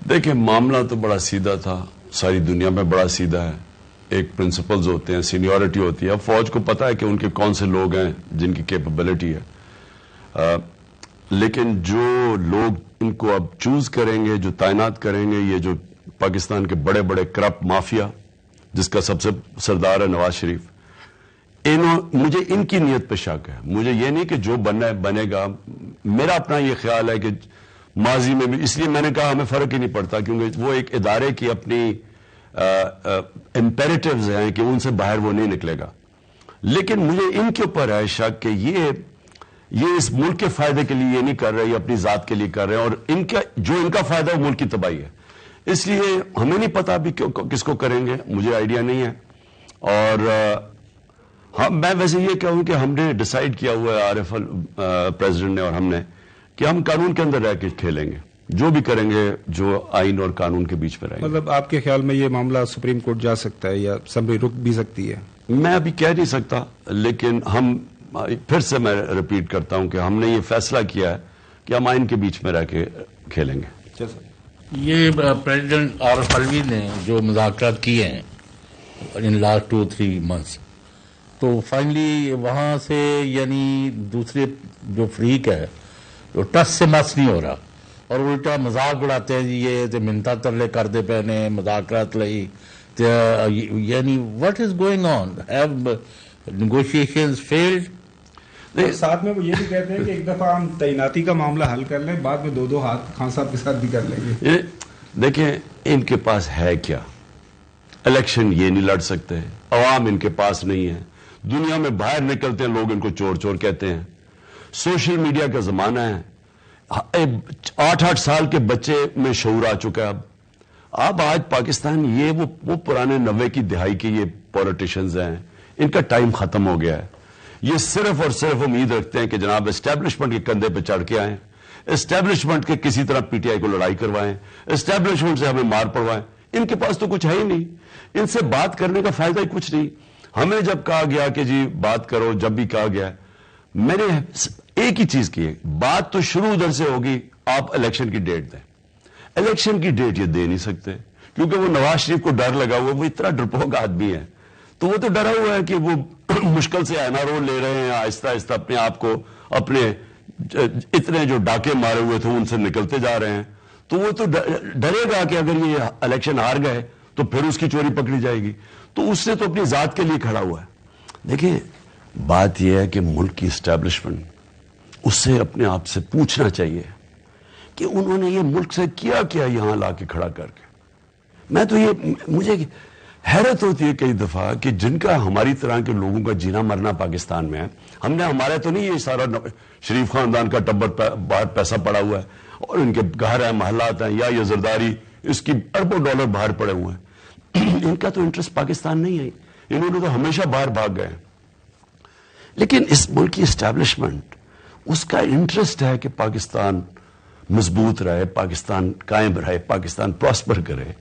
دیکھیں معاملہ تو بڑا سیدھا تھا, ساری دنیا میں بڑا سیدھا ہے. ایک پرنسپلز ہوتے ہیں, سینیورٹی ہوتی ہے. اب فوج کو پتا ہے کہ ان کے کون سے لوگ ہیں جن کی کیپبلٹی ہے, لیکن جو لوگ ان کو اب چوز کریں گے, جو تعینات کریں گے, یہ جو پاکستان کے بڑے بڑے کرپٹ مافیا جس کا سب سے سردار ہے نواز شریف, مجھے ان کی نیت پہ شک ہے. مجھے یہ نہیں کہ جو بنے گا, میرا اپنا یہ خیال ہے کہ ماضی میں بھی, اس لیے میں نے کہا ہمیں فرق ہی نہیں پڑتا کیونکہ وہ ایک ادارے کی اپنی امپیریٹیوز ہیں کہ ان سے باہر وہ نہیں نکلے گا. لیکن مجھے ان کے اوپر ہے شک کہ یہ اس ملک کے فائدے کے لیے یہ نہیں کر رہے, یہ اپنی ذات کے لیے کر رہے ہیں, اور جو ان کا فائدہ ہے وہ ملک کی تباہی ہے. اس لیے ہمیں نہیں پتا ابھی کس کو کریں گے, مجھے آئیڈیا نہیں ہے. اور ہاں میں ویسے یہ کہوں کہ ہم نے ڈیسائیڈ کیا ہوا ہے, عارف پریزیڈنٹ نے اور ہم نے, کہ ہم قانون کے اندر رہ کے کھیلیں گے, جو بھی کریں گے جو آئین اور قانون کے بیچ میں رہیں گے. مطلب آپ کے خیال میں یہ معاملہ سپریم کورٹ جا سکتا ہے یا اسمبلی رک بھی سکتی ہے؟ میں ابھی کہہ نہیں سکتا, لیکن ہم پھر سے میں ریپیٹ کرتا ہوں کہ ہم نے یہ فیصلہ کیا ہے کہ ہم آئین کے بیچ میں رہ کے کھیلیں گے. یہ پریزیڈنٹ عارف الوی نے جو مذاکرات کیے ہیں ان لاسٹ 2-3 months, تو فائنلی وہاں سے یعنی دوسرے جو فریق ہے جو ٹس سے مس نہیں ہو رہا, اور الٹا مذاق اڑاتے ہیں, جی یہ منتا ترلے کردے پہنے مذاکرات لئی, یعنی what is going on, have negotiations field? ساتھ میں وہ یہ بھی کہتے ہیں کہ ایک دفعہ ہم تعیناتی کا معاملہ حل کر لیں, بعد میں 2 ہاتھ خان صاحب کے ساتھ بھی کر لیں گے. دیکھیں ان کے پاس ہے کیا, الیکشن یہ نہیں لڑ سکتے, عوام ان کے پاس نہیں ہے, دنیا میں باہر نکلتے ہیں لوگ ان کو چور چور کہتے ہیں, سوشل میڈیا کا زمانہ ہے, 8-8 سال کے بچے میں شعور آ چکا ہے. اب آج پاکستان یہ وہ پرانے 90 کی دہائی کے یہ پولیٹیشنز ہیں, ان کا ٹائم ختم ہو گیا ہے. یہ صرف اور صرف امید رکھتے ہیں کہ جناب اسٹیبلشمنٹ کے کندھے پہ چڑھ کے آئیں, اسٹیبلشمنٹ کے کسی طرح پی ٹی آئی کو لڑائی کروائیں, اسٹیبلشمنٹ سے ہمیں مار پڑوائیں. ان کے پاس تو کچھ ہے ہی نہیں, ان سے بات کرنے کا فائدہ ہی کچھ نہیں. ہمیں جب کہا گیا کہ جی بات کرو, جب بھی کہا گیا, میں نے ایک ہی چیز کی ہے, بات تو شروع ادھر سے ہوگی, آپ الیکشن کی ڈیٹ دیں. الیکشن کی ڈیٹ یہ دے نہیں سکتے کیونکہ وہ نواز شریف کو ڈر لگا ہوا, وہ اتنا ڈرپوک آدمی ہے, تو وہ تو ڈرا ہوا ہے کہ وہ مشکل سے اینا رول لے رہے ہیں, آہستہ آہستہ اپنے آپ کو, اپنے اتنے جو ڈاکے مارے ہوئے تھے ان سے نکلتے جا رہے ہیں. تو وہ تو ڈرے گا کہ اگر یہ الیکشن ہار گئے تو پھر اس کی چوری پکڑی جائے گی, تو اس سے تو اپنی ذات کے لیے کھڑا ہوا ہے. دیکھیں بات یہ ہے کہ ملک کی اسٹیبلشمنٹ, اس سے اپنے آپ سے پوچھنا چاہیے کہ انہوں نے یہ ملک سے کیا کیا یہاں لا کے کھڑا کر کے. میں تو مجھے حیرت ہوتی ہے کئی دفعہ کہ جن کا ہماری طرح کے لوگوں کا جینا مرنا پاکستان میں ہے, ہم نے ہمارے تو نہیں یہ سارا شریف خاندان کا ٹبر باہر پیسہ پڑا ہوا ہے, اور ان کے گھر ہیں, محلات ہیں, یا یہ زرداری اس کی اربوں ڈالر باہر پڑے ہوئے ہیں. ان کا تو انٹرسٹ پاکستان نہیں ہے, انہوں نے تو ہمیشہ باہر بھاگ گئے. لیکن اس ملک کی اسٹیبلشمنٹ, اس کا انٹرسٹ ہے کہ پاکستان مضبوط رہے, پاکستان قائم رہے, پاکستان پراسپر کرے.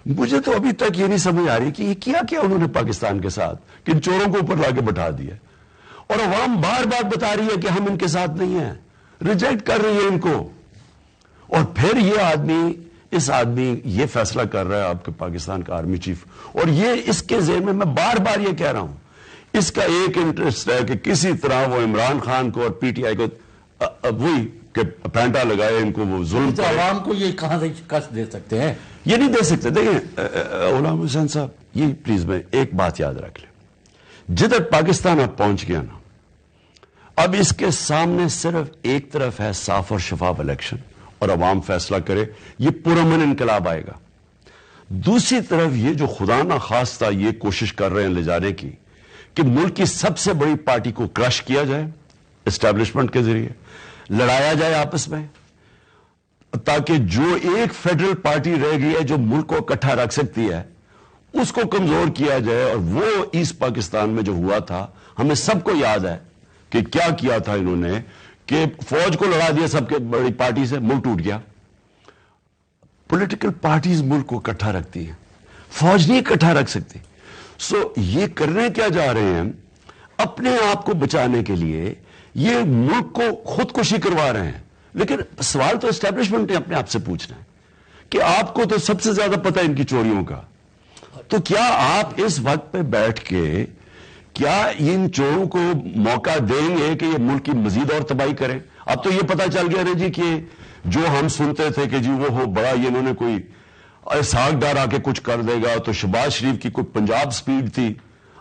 مجھے تو ابھی تک یہ نہیں سمجھ آ رہی کہ یہ کیا انہوں نے پاکستان کے ساتھ کہ ان چوروں کو اوپر لا کے بٹھا دیا، اور عوام بار بار بتا رہی ہے کہ ہم ان کے ساتھ نہیں ہیں، ریجیکٹ کر رہی ہے ان کو، اور پھر اس آدمی یہ فیصلہ کر رہا ہے آپ کے پاکستان کا آرمی چیف، اور یہ اس کے ذہن میں بار بار یہ کہہ رہا ہوں، اس کا ایک انٹرسٹ ہے کہ کسی طرح وہ عمران خان کو اور پی ٹی آئی کو وہی کہ پینٹا لگائے ان کو، وہ ظلم تو عوام کو یہ کہاں سے شکست دے سکتے ہیں؟ یہ نہیں دے سکتے۔ دیکھیں غلام حسین صاحب، یہ پلیز میں ایک بات یاد رکھ لیں، جدھر پاکستان اب پہنچ گیا نا، اب اس کے سامنے صرف ایک طرف ہے صاف اور شفاف الیکشن اور عوام فیصلہ کرے، یہ پرامن انقلاب آئے گا۔ دوسری طرف یہ جو خدا نہ خواستہ یہ کوشش کر رہے ہیں لے جانے کی کہ ملک کی سب سے بڑی پارٹی کو کرش کیا جائے اسٹیبلشمنٹ کے ذریعے، لڑایا جائے آپس میں، تاکہ جو ایک فیڈرل پارٹی رہ گئی ہے جو ملک کو اکٹھا رکھ سکتی ہے اس کو کمزور کیا جائے۔ اور وہ ایسٹ پاکستان میں جو ہوا تھا، ہمیں سب کو یاد ہے کہ کیا کیا تھا انہوں نے، کہ فوج کو لڑا دیا سب کے بڑی پارٹی سے، ملک ٹوٹ گیا۔ پولیٹیکل پارٹیز ملک کو اکٹھا رکھتی ہیں، فوج نہیں اکٹھا رکھ سکتی۔ سو یہ کرنے کیا جا رہے ہیں، اپنے آپ کو بچانے کے لیے یہ ملک کو خودکشی کروا رہے ہیں۔ لیکن سوال تو اسٹیبلشمنٹ نے اپنے آپ سے پوچھنا ہے کہ آپ کو تو سب سے زیادہ پتہ ہے ان کی چوریوں کا، تو کیا آپ اس وقت پہ بیٹھ کے کیا ان چوروں کو موقع دیں گے کہ یہ ملک کی مزید اور تباہی کریں؟ اب تو یہ پتہ چل گیا نا جی کہ جو ہم سنتے تھے کہ جی وہ ہو بڑا یہ انہوں نے کوئی اسحاق ڈار آ کے کچھ کر دے گا، تو شہباز شریف کی کوئی پنجاب سپیڈ تھی،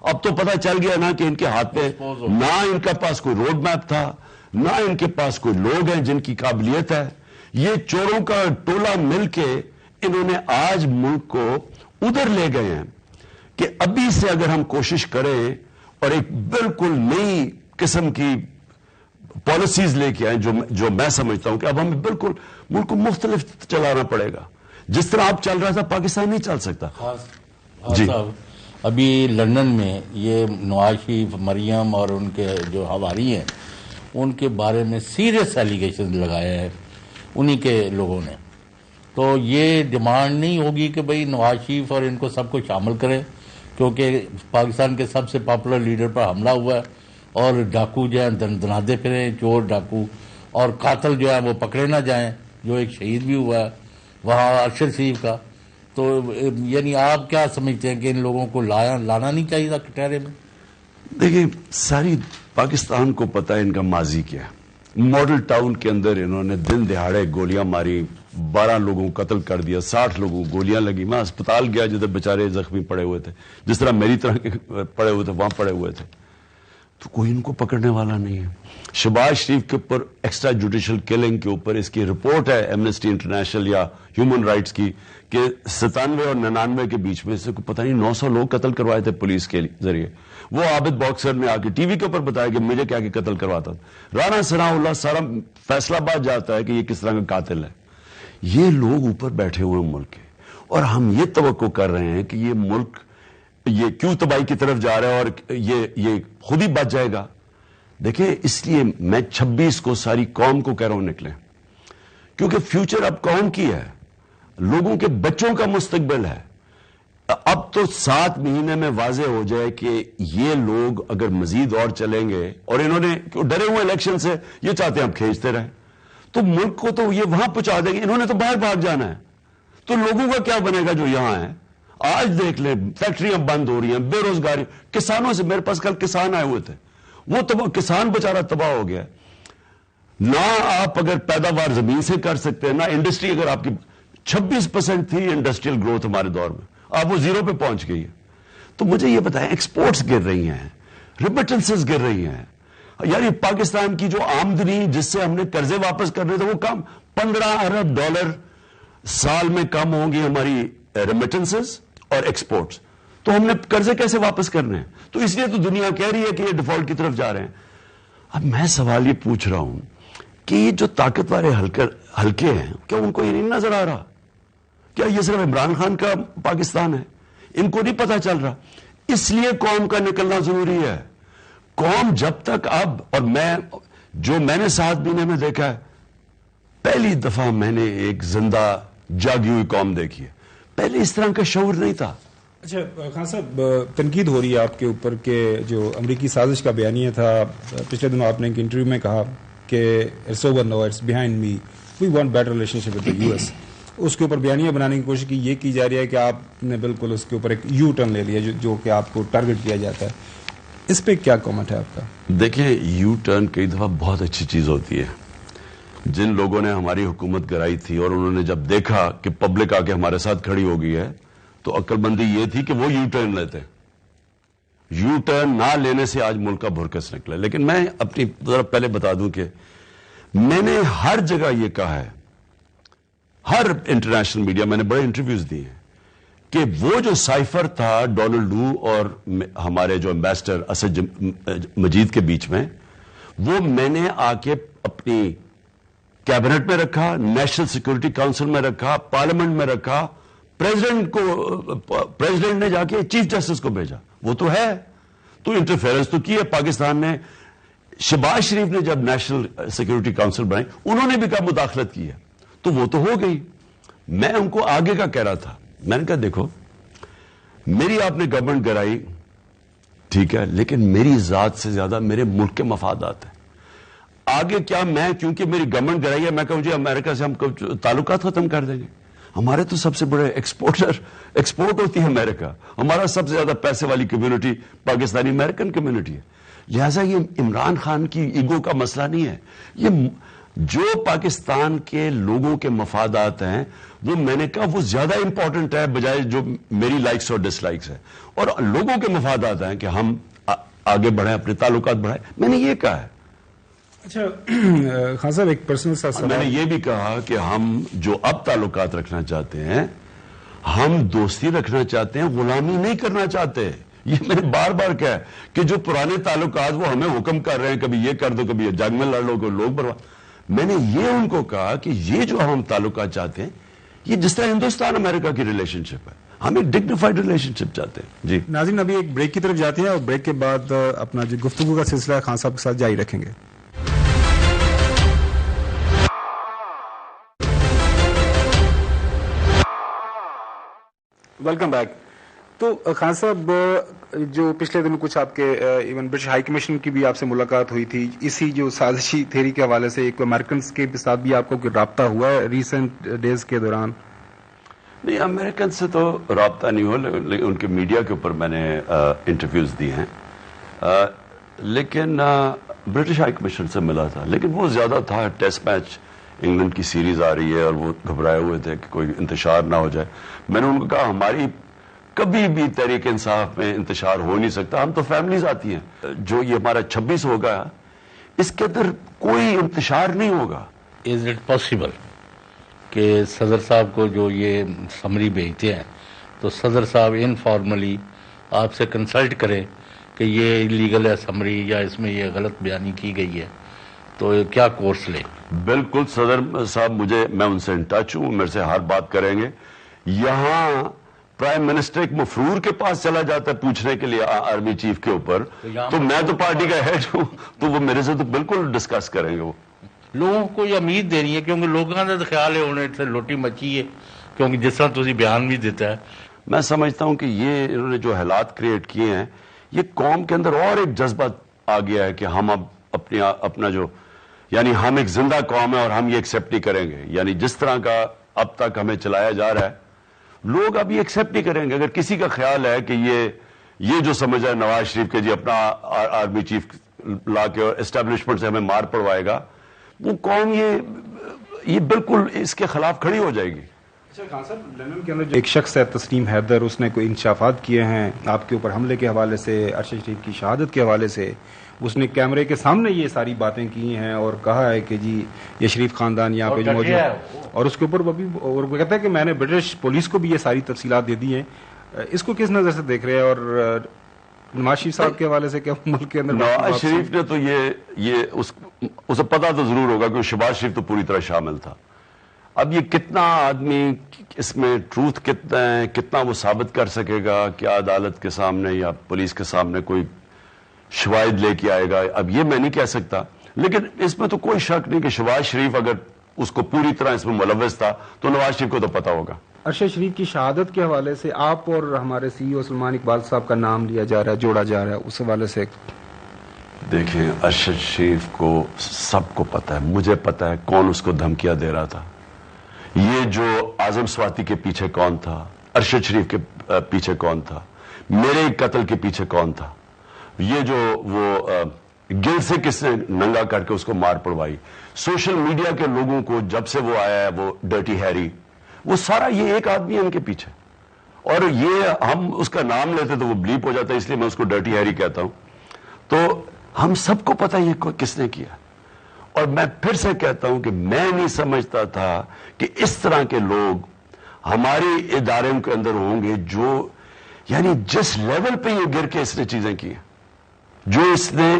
اب تو پتہ چل گیا نا کہ ان کے ہاتھ میں نہ ان کے پاس کوئی روڈ میپ تھا، نہ ان کے پاس کوئی لوگ ہیں جن کی قابلیت ہے۔ یہ چوروں کا ٹولہ مل کے انہوں نے آج ملک کو ادھر لے گئے ہیں کہ ابھی سے اگر ہم کوشش کریں اور ایک بالکل نئی قسم کی پالیسیز لے کے آئیں جو میں سمجھتا ہوں کہ اب ہمیں بالکل ملک کو مختلف چلانا پڑے گا۔ جس طرح آپ چل رہا تھا پاکستان نہیں چل سکتا۔ جی ابھی لندن میں یہ نواز شریف، مریم اور ان کے جو حواری ہیں ان کے بارے میں سیریس ایلیگیشن لگایا ہے انہی کے لوگوں نے، تو یہ ڈیمانڈ نہیں ہوگی کہ بھئی نواز شریف اور ان کو سب کو شامل کریں، کیونکہ پاکستان کے سب سے پاپولر لیڈر پر حملہ ہوا ہے اور ڈاکو جو ہیں دنادے پھریں، چور ڈاکو اور قاتل جو ہیں وہ پکڑے نہ جائیں، جو ایک شہید بھی ہوا ہے وہاں ارشد شریف کا۔ تو یعنی آپ کیا سمجھتے ہیں کہ ان لوگوں کو لانا نہیں چاہیے تھا کٹہرے میں؟ دیکھیں ساری پاکستان کو پتہ ہے ان کا ماضی کیا ہے۔ ماڈل ٹاؤن کے اندر انہوں نے دن دہاڑے گولیاں ماری، 12 لوگوں کو قتل کر دیا، 60 لوگوں کو گولیاں لگی۔ میں اسپتال گیا جدھر بیچارے زخمی پڑے ہوئے تھے، جس طرح میری طرح کے پڑے ہوئے تھے وہاں پڑے ہوئے تھے، تو کوئی ان کو پکڑنے والا نہیں ہے۔ شہباز شریف کے اوپر ایکسٹرا جوڈیشل کلنگ کے اوپر اس کی رپورٹ ہے ایمنسٹی انٹرنیشنل یا ہیومن رائٹس کی کہ 97 اور 99 کے بیچ میں سے پتہ نہیں 900 لوگ قتل کروائے تھے پولیس کے ذریعے۔ وہ عابد باکسر نے آ کے ٹی وی کے اوپر بتایا کہ مجھے کیا کہ قتل کرواتا تھا۔ رانا ثناء اللہ سارا فیصلہ باد جاتا ہے کہ یہ کس طرح کا قاتل ہے۔ یہ لوگ اوپر بیٹھے ہوئے ملک کے، اور ہم یہ توقع کر رہے ہیں کہ یہ ملک یہ کیوں تباہی کی طرف جا رہا ہے اور یہ خود ہی بچ جائے گا۔ دیکھیں اس لیے میں 26 کو ساری قوم کو کہہ رہا ہوں نکلیں، کیونکہ فیوچر اب قوم کی ہے، لوگوں کے بچوں کا مستقبل ہے۔ اب تو 7 مہینے میں واضح ہو جائے کہ یہ لوگ اگر مزید اور چلیں گے، اور انہوں نے ڈرے ہوئے الیکشن سے یہ چاہتے ہیں ہم کھینچتے رہیں، تو ملک کو تو یہ وہاں پہنچا دیں گے۔ انہوں نے تو باہر بھاگ جانا ہے، تو لوگوں کا کیا بنے گا جو یہاں ہیں؟ آج دیکھ لیں فیکٹریاں بند ہو رہی ہیں، بے روزگاری، کسانوں سے میرے پاس کل کسان آئے ہوئے تھے، وہ کسان بیچارہ تباہ ہو گیا۔ نہ آپ اگر پیداوار زمین سے کر سکتے ہیں، نہ انڈسٹری، اگر آپ کی 26% تھی انڈسٹریل گروتھ ہمارے دور میں، اب وہ 0 پہ پہنچ گئی ہے۔ تو مجھے یہ بتائیں ایکسپورٹس گر رہی ہیں، ریمیٹنسز گر رہی ہیں، یعنی پاکستان کی جو آمدنی جس سے ہم نے قرضے واپس کرنے تھے وہ کم 15 ارب ڈالر سال میں کم ہوں گی ہماری ریمیٹنسز اور ایکسپورٹس، تو ہم نے قرضے کیسے واپس کرنے ہیں؟ تو اس لیے تو دنیا کہہ رہی ہے کہ یہ ڈیفالٹ کی طرف جا رہے ہیں۔ اب میں سوال یہ پوچھ رہا ہوں کہ یہ جو طاقت والے حلقے ہیں کیا ان کو یہ نہیں نظر آ رہا؟ کیا یہ صرف عمران خان کا پاکستان ہے؟ ان کو نہیں پتا چل رہا؟ اس لیے قوم کا نکلنا ضروری ہے۔ قوم جب تک اب، اور میں نے 7 مہینے میں دیکھا ہے، پہلی دفعہ میں نے ایک زندہ جاگی ہوئی قوم دیکھی ہے۔ پہلے اس طرح کا شعور نہیں تھا. اچھا خان صاحب، تنقید ہو رہی ہے آپ کے اوپر کہ جو امریکی سازش کا بیانیہ تھا، پچھلے دنوں آپ نے ایک انٹرویو میں کہا کہ it's over now, it's behind me, we want better relationship with the US. اس کے اوپر بیانیہ بنانے کی کوشش یہ کی جا رہی ہے کہ آپ نے بالکل اس کے اوپر ایک یو ٹرن لے لیا جو کہ آپ کو ٹارگٹ کیا جاتا ہے. اس پہ کیا کامنٹ ہے آپ کا؟ دیکھیں، یو ٹرن کئی دفعہ بہت اچھی چیز ہوتی ہے. جن لوگوں نے ہماری حکومت گرائی تھی اور انہوں نے جب دیکھا کہ پبلک آ کے ہمارے ساتھ کھڑی ہو گئی ہے تو عقل مندی یہ تھی کہ وہ یو ٹرن لیتے. یو ٹرن نہ لینے سے آج ملک کا بھرکس نکلا. لیکن میں اپنی ذرا پہلے بتا دوں کہ میں نے ہر جگہ یہ کہا ہے، ہر انٹرنیشنل میڈیا، میں نے بڑے انٹرویوز دیے ہیں کہ وہ جو سائفر تھا ڈونلڈ لو اور ہمارے جو ایمبیسڈر اسد مجید کے بیچ میں، وہ میں نے آ کے اپنی کیبنٹ میں رکھا، نیشنل سیکورٹی کاؤنسل میں رکھا، پارلیمنٹ میں رکھا، پریزیڈنٹ نے جا کے چیف جسٹس کو بھیجا. وہ تو ہے، تو انٹرفیئرنس تو کی ہے پاکستان نے. شہباز شریف نے جب نیشنل سیکورٹی کاؤنسل بنائی انہوں نے بھی کہا مداخلت کی ہے، تو وہ تو ہو گئی. میں ان کو آگے کا کہہ رہا تھا، میں نے کہا دیکھو میری آپ نے گورنمنٹ گرائی ٹھیک ہے، لیکن میری ذات سے زیادہ میرے ملک کے مفادات ہیں. آگے کیا میں کیونکہ میری گورنمنٹ گرائی ہے میں کہوں جی امریکہ سے ہم تعلقات ختم کر دیں گے؟ ہمارے تو سب سے بڑے ایکسپورٹ ہوتی ہے امریکہ. ہمارا سب سے زیادہ پیسے والی کمیونٹی پاکستانی امریکن کمیونٹی ہے. لہٰذا یہ عمران خان کی ایگو کا مسئلہ نہیں ہے. یہ جو پاکستان کے لوگوں کے مفادات ہیں وہ میں نے کہا وہ زیادہ امپورٹنٹ ہے بجائے جو میری لائکس اور ڈس لائکس ہیں. اور لوگوں کے مفادات ہیں کہ ہم آگے بڑھیں، اپنے تعلقات بڑھائیں. میں نے یہ کہا ہے. اچھا خان صاحب، ایک پرسنل سا سوال. میں نے یہ بھی کہا کہ ہم جو اب تعلقات رکھنا چاہتے ہیں، ہم دوستی رکھنا چاہتے ہیں، غلامی نہیں کرنا چاہتے. یہ میں نے بار بار کہا کہ جو پرانے تعلقات وہ ہمیں حکم کر رہے ہیں کبھی یہ کر دو کبھی جنگ میں لڑ لو کوئی لوگ برباد. میں نے یہ ان کو کہا کہ یہ جو ہم تعلقات چاہتے ہیں یہ جس طرح ہندوستان امریکہ کی ریلیشن شپ ہے، ہم ایک ڈگنیفائڈ ریلیشن شپ چاہتے ہیں. جی ناظرین، ابھی ایک بریک کی طرف جاتے ہیں اور بریک کے بعد اپنا جو گفتگو کا سلسلہ ہے خان صاحب کے ساتھ جاری رکھیں گے. Welcome back. تو خان صاحب، جو پچھلے دنوں کچھ آپ کے ایون برٹش ہائی کمیشن کی بھی آپ سے ملاقات ہوئی تھی اسی جو سازشی تھیوری کے حوالے سے، ایک امریکنس کے ساتھ بھی آپ کو کوئی رابطہ ہوا ہے ریسنٹ ڈیز کے دوران؟ نہیں، امریکن سے تو رابطہ نہیں ہوا، لیکن ان کے میڈیا کے اوپر میں نے انٹرویوز دی ہیں. لیکن برٹش ہائی کمیشن سے ملا تھا، لیکن وہ زیادہ تھا ٹیسٹ میچ انگلینڈ کی سیریز آ رہی ہے اور وہ گھبرائے ہوئے تھے کہ کوئی انتشار نہ ہو جائے. میں نے ان کو کہا ہماری کبھی بھی تحریک انصاف میں انتشار ہو نہیں سکتا، ہم تو فیملیز آتی ہیں. جو یہ ہمارا 26 ہوگا اس کے اندر کوئی انتشار نہیں ہوگا. از اٹ پاسبل کہ صدر صاحب کو جو یہ سمری بھیجتے ہیں تو صدر صاحب انفارملی آپ سے کنسلٹ کریں کہ یہ لیگل ہے سمری یا اس میں یہ غلط بیانی کی گئی ہے تو کیا کورس لے؟ بالکل صدر صاحب میں ان سے ان ٹچ ہوں، میرے سے ہر بات کریں گے. یہاں پرائم منسٹر ایک مفرور کے پاس چلا جاتا ہے پوچھنے کے لیے آرمی چیف کے اوپر، تو میں تو پارٹی کا ہیڈ ہوں تو وہ میرے سے تو بالکل ڈسکس کریں گے. وہ لوگوں کو یہ امید دینی ہے کیونکہ لوگوں کا تو خیال ہے انہیں سے لوٹی مچی ہے، کیونکہ جس طرح تسی بیان بھی دیتا ہے. میں سمجھتا ہوں کہ یہ انہوں نے جو حالات کریٹ کیے ہیں یہ قوم کے اندر اور ایک جذبہ آ گیا ہے کہ ہم اب اپنا جو یعنی ہم ایک زندہ قوم ہے اور ہم یہ ایکسیپٹ نہیں کریں گے. یعنی جس طرح کا اب تک ہمیں چلایا جا رہا ہے لوگ اب یہ ایکسیپٹ نہیں کریں گے. اگر کسی کا خیال ہے کہ یہ جو سمجھ ہے نواز شریف کے جی اپنا آرمی چیف لا کے اسٹیبلشمنٹ سے ہمیں مار پڑوائے گا، وہ قوم یہ بالکل اس کے خلاف کھڑی ہو جائے گی. اچھا خان صاحب، لندن کے اندر ایک شخص ہے تسنیم حیدر، اس نے کوئی انکشافات کیے ہیں آپ کے اوپر حملے کے حوالے سے، ارشد شریف کی شہادت کے حوالے سے. اس نے کیمرے کے سامنے یہ ساری باتیں کی ہیں اور کہا ہے کہ جی یہ شریف خاندان یہاں پہ جو موجود ہے، اور اس کے اوپر وہ کہتا ہے کہ میں نے برٹش پولیس کو بھی یہ ساری تفصیلات دے دی ہیں. اس کو کس نظر سے دیکھ رہے ہیں؟ اور نواز شریف صاحب کے حوالے سے کیا ملک کے اندر نواز شریف نے تو یہ اسے پتا تو ضرور ہوگا کہ شہباز شریف تو پوری طرح شامل تھا. اب یہ کتنا آدمی اس میں ٹروتھ کتنا ہے، کتنا وہ ثابت کر سکے گا، کیا عدالت کے سامنے یا پولیس کے سامنے کوئی شواہد لے کے آئے گا، اب یہ میں نہیں کہہ سکتا. لیکن اس میں تو کوئی شک نہیں کہ شہباز شریف اگر اس کو پوری طرح اس میں ملوث تھا تو نواز شریف کو تو پتا ہوگا. ارشد شریف کی شہادت کے حوالے سے آپ اور ہمارے سی ای او سلمان اقبال صاحب کا نام لیا جا رہا ہے، جوڑا جا رہا ہے، اس حوالے سے دیکھیں ارشد شریف کو سب کو پتا ہے، مجھے پتا ہے کون اس کو دھمکیاں دے رہا تھا. یہ جو اعظم سواتی کے پیچھے کون تھا، ارشد شریف کے پیچھے کون تھا، میرے قتل کے پیچھے کون تھا، یہ جو وہ گل سے کس نے ننگا کر کے اس کو مار پڑوائی، سوشل میڈیا کے لوگوں کو جب سے وہ آیا ہے وہ ڈرٹی ہیری، وہ سارا یہ ایک آدمی ہے ان کے پیچھے. اور یہ ہم اس کا نام لیتے تو وہ بلیپ ہو جاتا ہے، اس لیے میں اس کو ڈرٹی ہیری کہتا ہوں. تو ہم سب کو پتا یہ کس نے کیا. اور میں پھر سے کہتا ہوں کہ میں نہیں سمجھتا تھا کہ اس طرح کے لوگ ہمارے اداروں کے اندر ہوں گے، جو یعنی جس لیول پہ یہ گر کے اس نے چیزیں کی ہیں، جو اس نے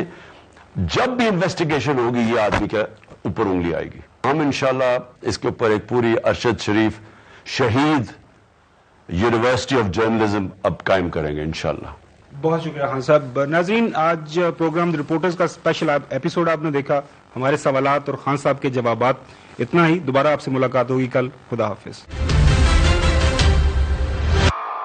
جب بھی انویسٹیگیشن ہوگی یہ آدمی کے اوپر انگلی آئے گی. ہم انشاءاللہ اس کے اوپر ایک پوری ارشد شریف شہید یونیورسٹی آف جرنلزم اب قائم کریں گے انشاءاللہ. بہت شکریہ خان صاحب. ناظرین، آج پروگرام رپورٹرز کا اسپیشل ایپیسوڈ آپ نے دیکھا، ہمارے سوالات اور خان صاحب کے جوابات. اتنا ہی، دوبارہ آپ سے ملاقات ہوگی کل. خدا حافظ.